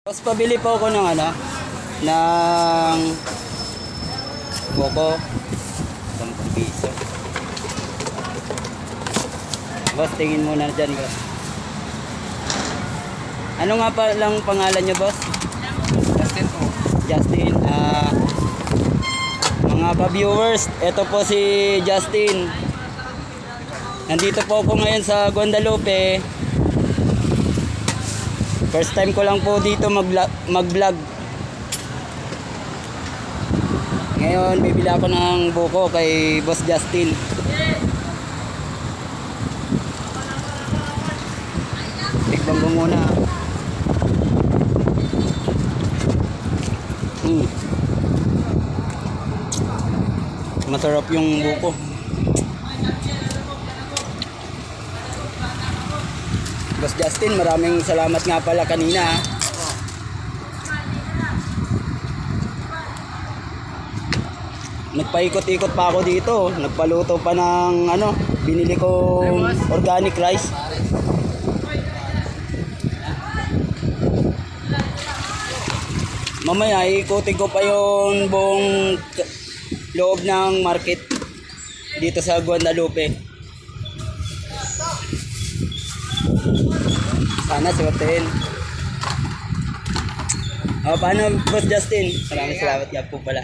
Tapos pabili po ako ng ng buko. 10 piso. Boss, tingin muna dyan, boss. Ano nga pa lang pangalan nyo, boss? Justin po. Justin. Mga ka-viewers, ito po si Justin. Nandito po ako ngayon sa Guadalupe. First time ko lang po dito mag-vlog. Ngayon, bibili ako ng buko kay Boss Justin. Tikman ko muna. Masarap yung buko. Boss Justin, maraming salamat nga pala kanina. Nagpaikot-ikot pa ako dito. Nagpaluto pa ng binili kong organic rice. Mamaya ikutin ko pa yung buong loob ng market dito sa Guadalupe. Sana swertein. Paano, Boss Justin? Maraming salamat nga po pala.